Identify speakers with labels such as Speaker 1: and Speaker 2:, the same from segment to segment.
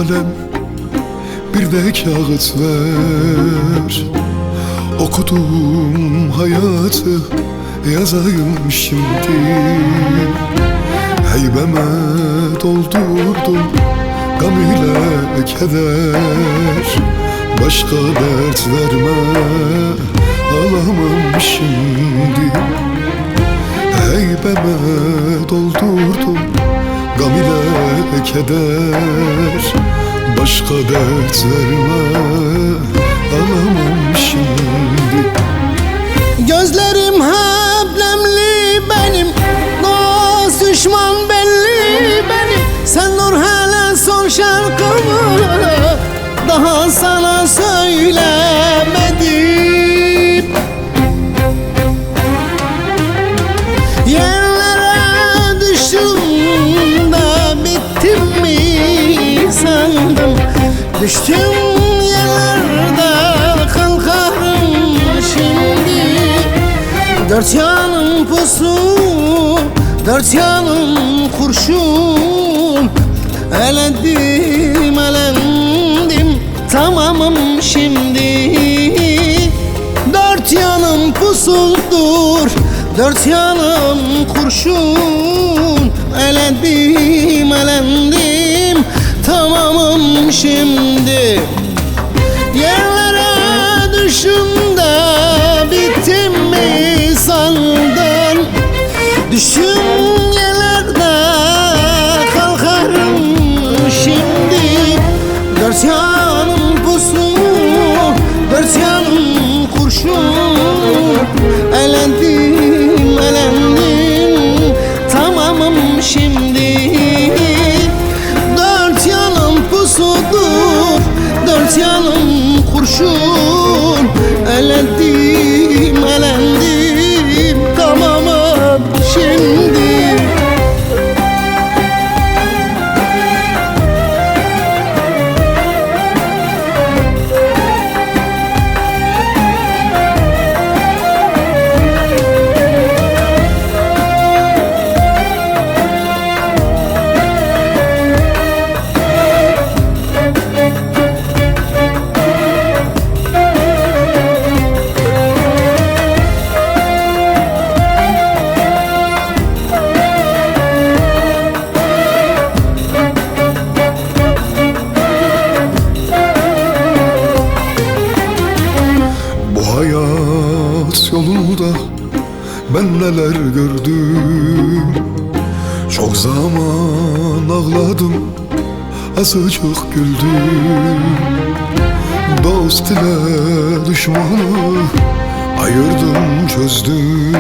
Speaker 1: kalem, bir de kağıt ver. Okuduğum hayatı yazayım şimdi. Heybeme doldurdum gam ile keder. Başka dert verme, alamam şimdi. Heybeme doldurdum gam ile keder. Başka dert verme, alamam şimdi.
Speaker 2: Gözlerim hep nemli benim, dost düşman belli benim. Sen dur hele son şarkımı, daha sana söylemedim. Yerlere düştüm de bittim mi sandım. Düştüm yerlerde kalkarım şimdi. Dört yanım pusu, dört yanım kurşun. Elendim, elendim, tamamım şimdi. Dört yanım pusuldur, dört yanım kurşun. Elendim, elendim, tamamım şimdi. Yerlere düştüm de bittim mi sandın? Düştüm yerlerde kalkarım şimdi. Dört yanım pusu, dört yanım kurşun. Elendim, elendim, tamamım şimdi. Dört yanım pusudur, dört yanım kurşun. Elendim, elendim, tamamım şimdi.
Speaker 1: Hayat yolunda ben neler gördüm. Çok zaman ağladım, azıcık güldüm. Dost ile düşmanı ayırdım, çözdüm.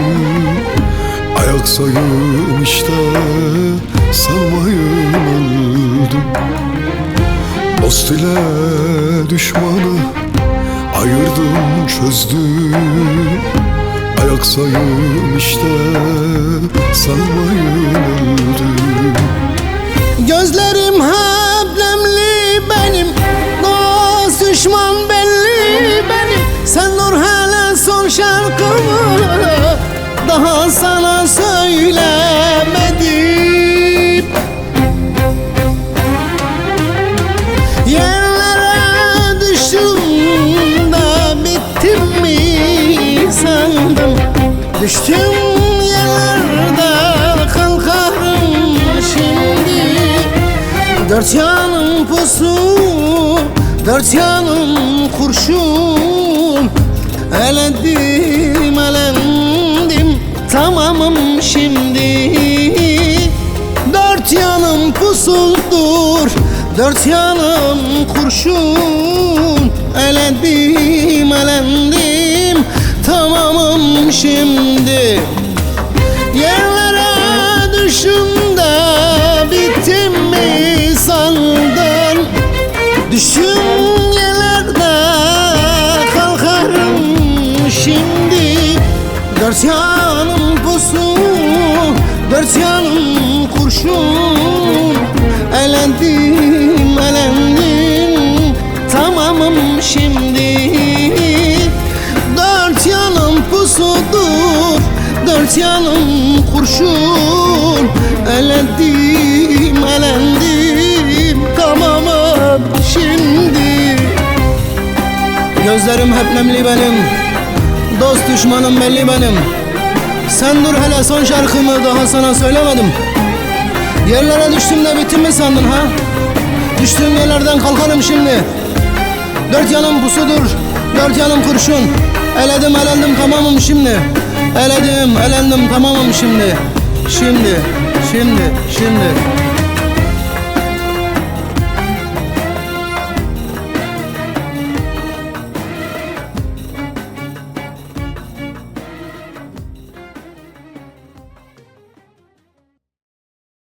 Speaker 1: Ayak sayım işte, sanmayın öldüm. Dost ile düşmanı ayırdım, çözdüm. Ayak sayım işte, sanmayın öldüm.
Speaker 2: Gözlerim hep nemli benim, dost düşman belli benim. Sen dur hele son şarkımı, daha sana söylemedim. Yerlere düştüm de bittim mi sandım. Düştüm yerlerde kalkarım şimdi. Dört yanım pusu, dört yanım kurşun. Elendim, elendim, tamamım şimdi. Dört yanım pusuldur, dört yanım kurşun. Elendim, elendim, tamamım şimdi. Yerlere düştüm de bittim mi sandın? Düştüm yerlerde kalkarım şimdi. Dört yanım pusu, dört yanım kurşun. Elendim, elendim, tamamım şimdi. Dört yanım pusudur, dört yanım kurşun. Elendim, elendim, tamamım Gözlerim hep nemli benim, dost düşmanım belli benim. Sen dur hele, son şarkımı daha sana söylemedim. Yerlere düştüm de bittim mi sandın ha? Düştüğüm yerlerden kalkarım şimdi. Dört yanım pusudur, dört yanım kurşun. Eledim elendim tamamım şimdi. Eledim elendim tamamım şimdi. Şimdi